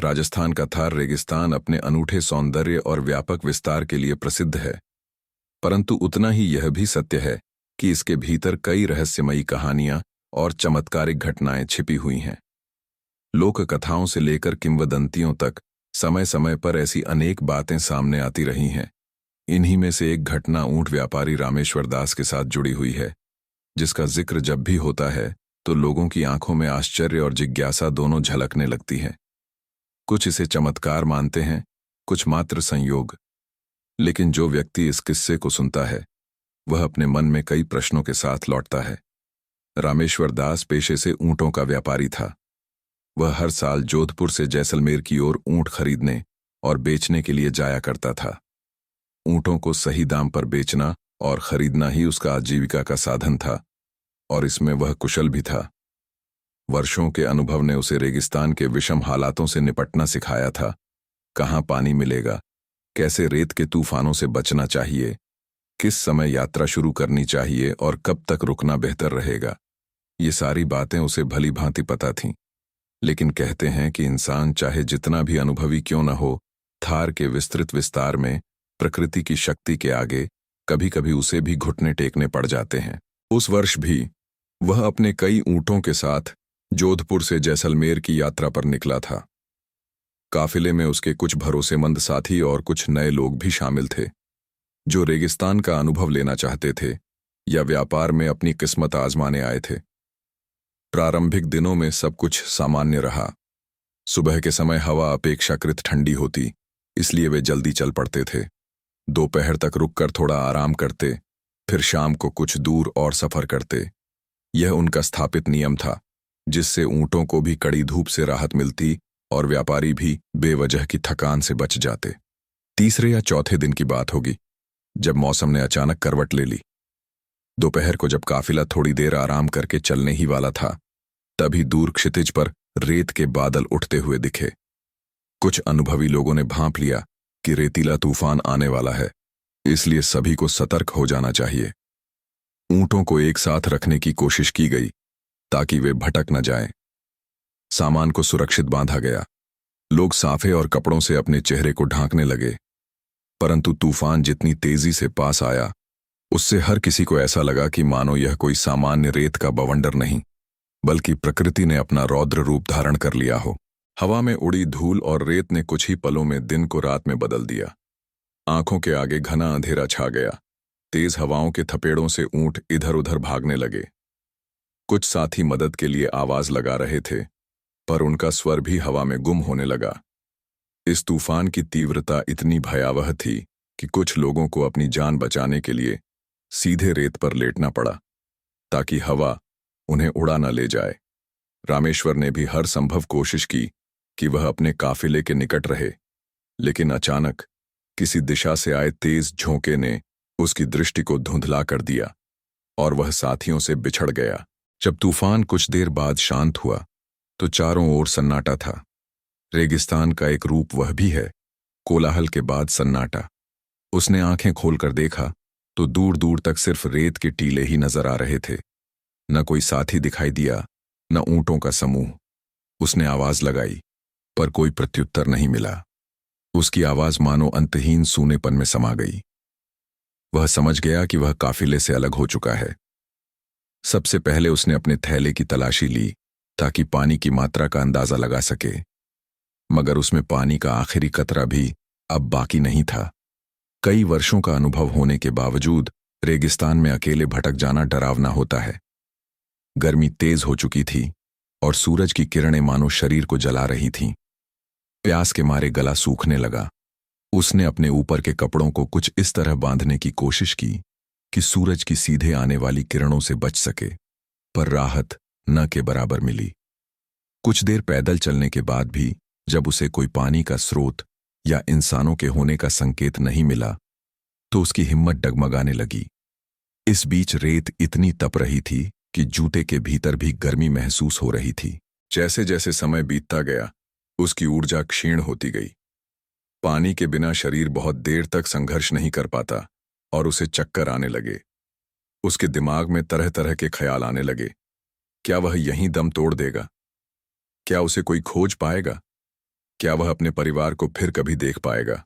राजस्थान का थार रेगिस्तान अपने अनूठे सौंदर्य और व्यापक विस्तार के लिए प्रसिद्ध है, परंतु उतना ही यह भी सत्य है कि इसके भीतर कई रहस्यमयी कहानियां और चमत्कारिक घटनाएं छिपी हुई हैं। लोक कथाओं से लेकर किंवदंतियों तक समय समय पर ऐसी अनेक बातें सामने आती रही हैं। इन्हीं में से एक घटना ऊंट व्यापारी रामेश्वर दास के साथ जुड़ी हुई है, जिसका जिक्र जब भी होता है तो लोगों की आंखों में आश्चर्य और जिज्ञासा दोनों झलकने लगती है। कुछ इसे चमत्कार मानते हैं, कुछ मात्र संयोग। लेकिन जो व्यक्ति इस किस्से को सुनता है वह अपने मन में कई प्रश्नों के साथ लौटता है। रामेश्वर दास पेशे से ऊंटों का व्यापारी था। वह हर साल जोधपुर से जैसलमेर की ओर ऊंट खरीदने और बेचने के लिए जाया करता था। ऊंटों को सही दाम पर बेचना और खरीदना ही उसका आजीविका का साधन था, और इसमें वह कुशल भी था। वर्षों के अनुभव ने उसे रेगिस्तान के विषम हालातों से निपटना सिखाया था। कहाँ पानी मिलेगा, कैसे रेत के तूफानों से बचना चाहिए, किस समय यात्रा शुरू करनी चाहिए और कब तक रुकना बेहतर रहेगा, ये सारी बातें उसे भली भांति पता थीं। लेकिन कहते हैं कि इंसान चाहे जितना भी अनुभवी क्यों न हो, थार के विस्तृत विस्तार में प्रकृति की शक्ति के आगे कभी कभी उसे भी घुटने टेकने पड़ जाते हैं। उस वर्ष भी वह अपने कई ऊंटों के साथ जोधपुर से जैसलमेर की यात्रा पर निकला था। काफिले में उसके कुछ भरोसेमंद साथी और कुछ नए लोग भी शामिल थे, जो रेगिस्तान का अनुभव लेना चाहते थे या व्यापार में अपनी किस्मत आजमाने आए थे। प्रारंभिक दिनों में सब कुछ सामान्य रहा। सुबह के समय हवा अपेक्षाकृत ठंडी होती, इसलिए वे जल्दी चल पड़ते थे। दोपहर तक रुककर थोड़ा आराम करते, फिर शाम को कुछ दूर और सफर करते। यह उनका स्थापित नियम था, जिससे ऊंटों को भी कड़ी धूप से राहत मिलती और व्यापारी भी बेवजह की थकान से बच जाते। तीसरे या चौथे दिन की बात होगी जब मौसम ने अचानक करवट ले ली। दोपहर को जब काफिला थोड़ी देर आराम करके चलने ही वाला था, तभी दूर क्षितिज पर रेत के बादल उठते हुए दिखे। कुछ अनुभवी लोगों ने भांप लिया कि रेतीला तूफान आने वाला है, इसलिए सभी को सतर्क हो जाना चाहिए। ऊंटों को एक साथ रखने की कोशिश की गई ताकि वे भटक न जाएं। सामान को सुरक्षित बांधा गया। लोग साफे और कपड़ों से अपने चेहरे को ढांकने लगे, परंतु तूफान जितनी तेजी से पास आया, उससे हर किसी को ऐसा लगा कि मानो यह कोई सामान्य रेत का बवंडर नहीं, बल्कि प्रकृति ने अपना रौद्र रूप धारण कर लिया हो। हवा में उड़ी धूल और रेत ने कुछ ही पलों में दिन को रात में बदल दिया। आंखों के आगे घना अंधेरा छा गया। तेज हवाओं के थपेड़ों से ऊंट इधर उधर भागने लगे। कुछ साथी मदद के लिए आवाज लगा रहे थे, पर उनका स्वर भी हवा में गुम होने लगा। इस तूफान की तीव्रता इतनी भयावह थी कि कुछ लोगों को अपनी जान बचाने के लिए सीधे रेत पर लेटना पड़ा, ताकि हवा उन्हें उड़ा न ले जाए। रामेश्वर ने भी हर संभव कोशिश की कि वह अपने काफिले के निकट रहे, लेकिन अचानक किसी दिशा से आए तेज झोंके ने उसकी दृष्टि को धुंधला कर दिया और वह साथियों से बिछड़ गया। जब तूफान कुछ देर बाद शांत हुआ तो चारों ओर सन्नाटा था। रेगिस्तान का एक रूप वह भी है, कोलाहल के बाद सन्नाटा। उसने आंखें खोलकर देखा तो दूर दूर तक सिर्फ रेत के टीले ही नजर आ रहे थे। न कोई साथी दिखाई दिया, न ऊंटों का समूह। उसने आवाज लगाई, पर कोई प्रत्युत्तर नहीं मिला। उसकी आवाज मानो अंतहीन सूनेपन में समा गई। वह समझ गया कि वह काफिले से अलग हो चुका है। सबसे पहले उसने अपने थैले की तलाशी ली ताकि पानी की मात्रा का अंदाजा लगा सके, मगर उसमें पानी का आखिरी कतरा भी अब बाकी नहीं था। कई वर्षों का अनुभव होने के बावजूद रेगिस्तान में अकेले भटक जाना डरावना होता है। गर्मी तेज हो चुकी थी और सूरज की किरणें मानो शरीर को जला रही थीं। प्यास के मारे गला सूखने लगा। उसने अपने ऊपर के कपड़ों को कुछ इस तरह बांधने की कोशिश की कि सूरज की सीधे आने वाली किरणों से बच सके, पर राहत न के बराबर मिली। कुछ देर पैदल चलने के बाद भी जब उसे कोई पानी का स्रोत या इंसानों के होने का संकेत नहीं मिला तो उसकी हिम्मत डगमगाने लगी। इस बीच रेत इतनी तप रही थी कि जूते के भीतर भी गर्मी महसूस हो रही थी। जैसे जैसे समय बीतता गया, उसकी ऊर्जा क्षीण होती गई। पानी के बिना शरीर बहुत देर तक संघर्ष नहीं कर पाता और उसे चक्कर आने लगे। उसके दिमाग में तरह तरह के ख्याल आने लगे। क्या वह यहीं दम तोड़ देगा? क्या उसे कोई खोज पाएगा? क्या वह अपने परिवार को फिर कभी देख पाएगा?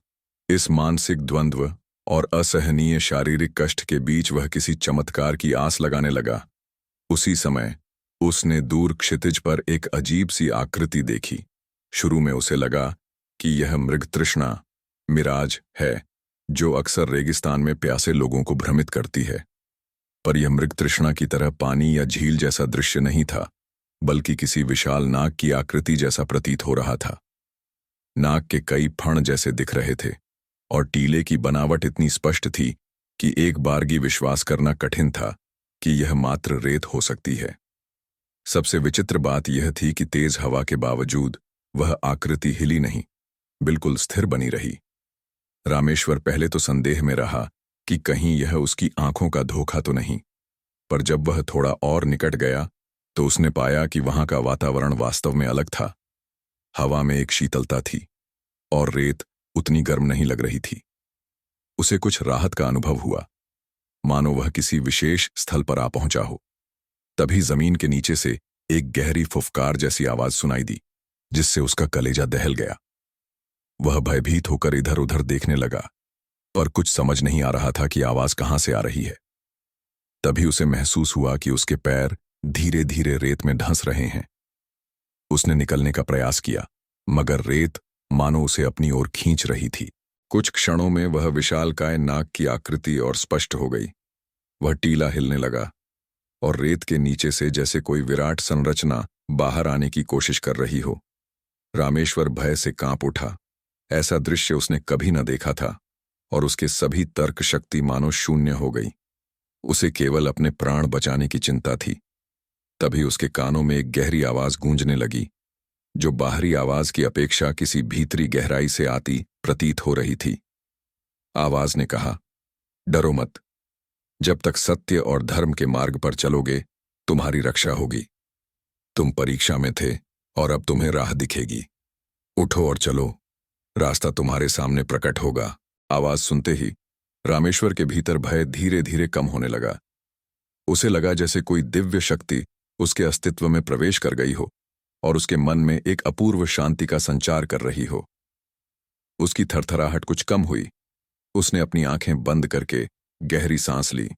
इस मानसिक द्वंद्व और असहनीय शारीरिक कष्ट के बीच वह किसी चमत्कार की आस लगाने लगा। उसी समय उसने दूर क्षितिज पर एक अजीब सी आकृति देखी। शुरू में उसे लगा कि यह मृगतृष्णा मिराज है जो अक्सर रेगिस्तान में प्यासे लोगों को भ्रमित करती है। पर यह मृगतृष्णा की तरह पानी या झील जैसा दृश्य नहीं था, बल्कि किसी विशाल नाग की आकृति जैसा प्रतीत हो रहा था। नाग के कई फण जैसे दिख रहे थे और टीले की बनावट इतनी स्पष्ट थी कि एक बारगी विश्वास करना कठिन था कि यह मात्र रेत हो सकती है। सबसे विचित्र बात यह थी कि तेज हवा के बावजूद वह आकृति हिली नहीं, बिल्कुल स्थिर बनी रही। रामेश्वर पहले तो संदेह में रहा कि कहीं यह उसकी आंखों का धोखा तो नहीं, पर जब वह थोड़ा और निकट गया तो उसने पाया कि वहां का वातावरण वास्तव में अलग था। हवा में एक शीतलता थी और रेत उतनी गर्म नहीं लग रही थी। उसे कुछ राहत का अनुभव हुआ, मानो वह किसी विशेष स्थल पर आ पहुंचा हो। तभी जमीन के नीचे से एक गहरी फुफकार जैसी आवाज सुनाई दी, जिससे उसका कलेजा दहल गया। वह भयभीत होकर इधर उधर देखने लगा, पर कुछ समझ नहीं आ रहा था कि आवाज कहां से आ रही है। तभी उसे महसूस हुआ कि उसके पैर धीरे धीरे रेत में धंस रहे हैं। उसने निकलने का प्रयास किया, मगर रेत मानो उसे अपनी ओर खींच रही थी। कुछ क्षणों में वह विशालकाय नाग की आकृति और स्पष्ट हो गई। वह टीला हिलने लगा और रेत के नीचे से जैसे कोई विराट संरचना बाहर आने की कोशिश कर रही हो। रामेश्वर भय से कांप उठा। ऐसा दृश्य उसने कभी न देखा था और उसके सभी तर्क शक्ति मानो शून्य हो गई। उसे केवल अपने प्राण बचाने की चिंता थी। तभी उसके कानों में एक गहरी आवाज गूंजने लगी, जो बाहरी आवाज की अपेक्षा किसी भीतरी गहराई से आती प्रतीत हो रही थी। आवाज ने कहा, डरो मत, जब तक सत्य और धर्म के मार्ग पर चलोगे तुम्हारी रक्षा होगी। तुम परीक्षा में थे और अब तुम्हें राह दिखेगी। उठो और चलो, रास्ता तुम्हारे सामने प्रकट होगा। आवाज सुनते ही रामेश्वर के भीतर भय धीरे धीरे कम होने लगा। उसे लगा जैसे कोई दिव्य शक्ति उसके अस्तित्व में प्रवेश कर गई हो और उसके मन में एक अपूर्व शांति का संचार कर रही हो। उसकी थरथराहट कुछ कम हुई। उसने अपनी आंखें बंद करके गहरी सांस ली।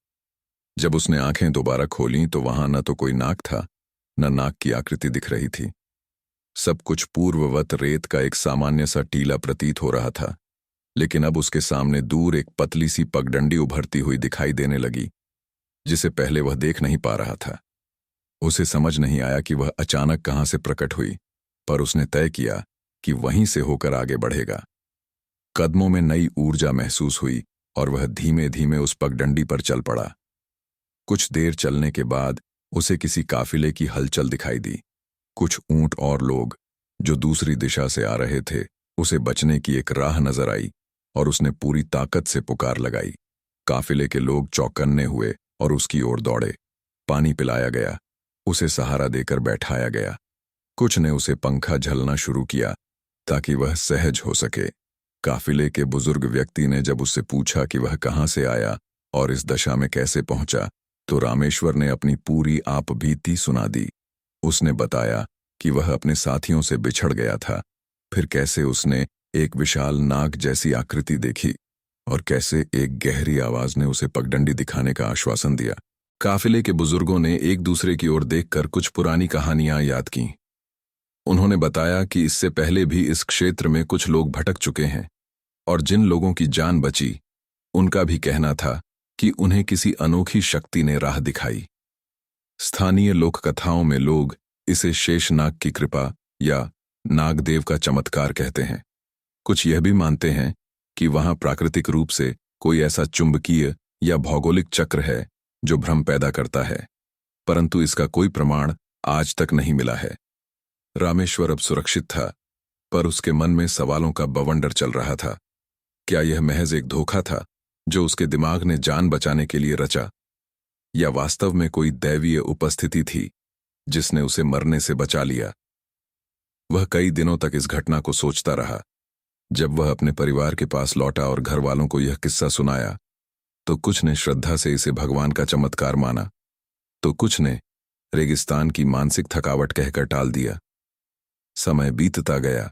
जब उसने आंखें दोबारा खोलीं तो वहां न तो कोई नाग था, न नाग की आकृति दिख रही थी। सब कुछ पूर्ववत रेत का एक सामान्य सा टीला प्रतीत हो रहा था, लेकिन अब उसके सामने दूर एक पतली सी पगडंडी उभरती हुई दिखाई देने लगी, जिसे पहले वह देख नहीं पा रहा था। उसे समझ नहीं आया कि वह अचानक कहां से प्रकट हुई, पर उसने तय किया कि वहीं से होकर आगे बढ़ेगा। कदमों में नई ऊर्जा महसूस हुई और वह धीमे धीमे उस पगडंडी पर चल पड़ा। कुछ देर चलने के बाद उसे किसी काफिले की हलचल दिखाई दी। कुछ ऊंट और लोग जो दूसरी दिशा से आ रहे थे, उसे बचने की एक राह नजर आई और उसने पूरी ताकत से पुकार लगाई। काफिले के लोग चौकन्ने हुए और उसकी ओर दौड़े। पानी पिलाया गया, उसे सहारा देकर बैठाया गया। कुछ ने उसे पंखा झलना शुरू किया ताकि वह सहज हो सके। काफिले के बुजुर्ग व्यक्ति ने जब उससे पूछा कि वह कहां से आया और इस दशा में कैसे पहुंचा, तो रामेश्वर ने अपनी पूरी आपबीती सुना दी। उसने बताया कि वह अपने साथियों से बिछड़ गया था, फिर कैसे उसने एक विशाल नाग जैसी आकृति देखी और कैसे एक गहरी आवाज ने उसे पगडंडी दिखाने का आश्वासन दिया। काफिले के बुजुर्गों ने एक दूसरे की ओर देखकर कुछ पुरानी कहानियां याद कीं। उन्होंने बताया कि इससे पहले भी इस क्षेत्र में कुछ लोग भटक चुके हैं और जिन लोगों की जान बची, उनका भी कहना था कि उन्हें किसी अनोखी शक्ति ने राह दिखाई। स्थानीय लोक कथाओं में लोग इसे शेषनाग की कृपा या नागदेव का चमत्कार कहते हैं। कुछ यह भी मानते हैं कि वहां प्राकृतिक रूप से कोई ऐसा चुंबकीय या भौगोलिक चक्र है जो भ्रम पैदा करता है, परंतु इसका कोई प्रमाण आज तक नहीं मिला है। रामेश्वर अब सुरक्षित था, पर उसके मन में सवालों का बवंडर चल रहा था। क्या यह महज एक धोखा था जो उसके दिमाग ने जान बचाने के लिए रचा, या वास्तव में कोई दैवीय उपस्थिति थी जिसने उसे मरने से बचा लिया? वह कई दिनों तक इस घटना को सोचता रहा। जब वह अपने परिवार के पास लौटा और घर वालों को यह किस्सा सुनाया, तो कुछ ने श्रद्धा से इसे भगवान का चमत्कार माना, तो कुछ ने रेगिस्तान की मानसिक थकावट कहकर टाल दिया। समय बीतता गया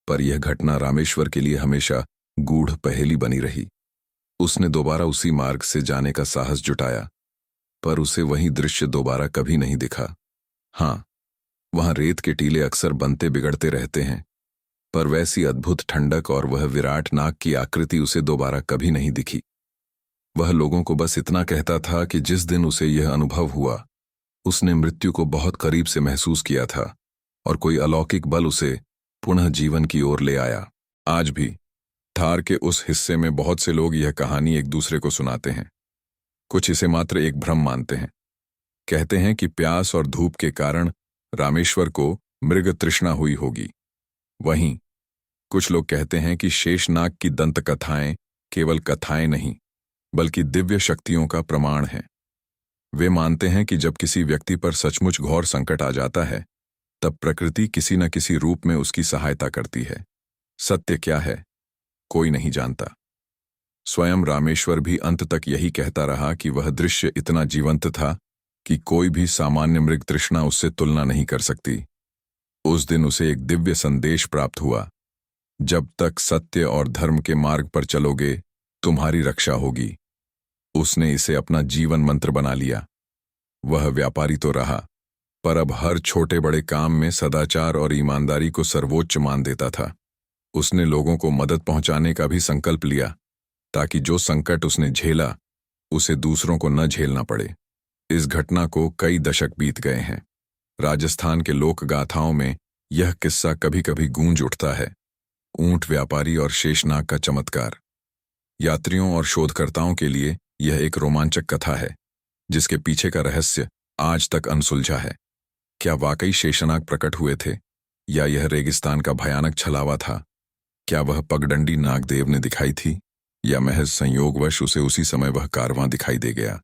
पर यह घटना रामेश्वर के लिए हमेशा गूढ़ पहेली बनी रही। उसने दोबारा उसी मार्ग से जाने का साहस जुटाया, पर उसे वही दृश्य दोबारा कभी नहीं दिखा। हाँ, वहां रेत के टीले अक्सर बनते बिगड़ते रहते हैं, पर वैसी अद्भुत ठंडक और वह विराट नाग की आकृति उसे दोबारा कभी नहीं दिखी। वह लोगों को बस इतना कहता था कि जिस दिन उसे यह अनुभव हुआ, उसने मृत्यु को बहुत करीब से महसूस किया था और कोई अलौकिक बल उसे पुनः जीवन की ओर ले आया। आज भी थार के उस हिस्से में बहुत से लोग यह कहानी एक दूसरे को सुनाते हैं। कुछ इसे मात्र एक भ्रम मानते हैं। कहते हैं कि प्यास और धूप के कारण रामेश्वर को मृग तृष्णा हुई होगी। वहीं कुछ लोग कहते हैं कि शेषनाग की दंत कथाएं केवल कथाएं नहीं, बल्कि दिव्य शक्तियों का प्रमाण हैं। वे मानते हैं कि जब किसी व्यक्ति पर सचमुच घोर संकट आ जाता है, तब प्रकृति किसी न किसी रूप में उसकी सहायता करती है। सत्य क्या है, कोई नहीं जानता। स्वयं रामेश्वर भी अंत तक यही कहता रहा कि वह दृश्य इतना जीवंत था कि कोई भी सामान्य मृग तृष्णा उससे तुलना नहीं कर सकती। उस दिन उसे एक दिव्य संदेश प्राप्त हुआ, जब तक सत्य और धर्म के मार्ग पर चलोगे, तुम्हारी रक्षा होगी। उसने इसे अपना जीवन मंत्र बना लिया। वह व्यापारी तो रहा, पर अब हर छोटे बड़े काम में सदाचार और ईमानदारी को सर्वोच्च मान देता था। उसने लोगों को मदद पहुंचाने का भी संकल्प लिया, ताकि जो संकट उसने झेला, उसे दूसरों को न झेलना पड़े। इस घटना को कई दशक बीत गए हैं। राजस्थान के लोक गाथाओं में यह किस्सा कभी कभी गूंज उठता है। ऊंट व्यापारी और शेषनाग का चमत्कार। यात्रियों और शोधकर्ताओं के लिए यह एक रोमांचक कथा है, जिसके पीछे का रहस्य आज तक अनसुलझा है। क्या वाकई शेषनाग प्रकट हुए थे, या यह रेगिस्तान का भयानक छलावा था? क्या वह पगडंडी नागदेव ने दिखाई थी, या महज संयोगवश उसे उसी समय वह कारवां दिखाई दे गया?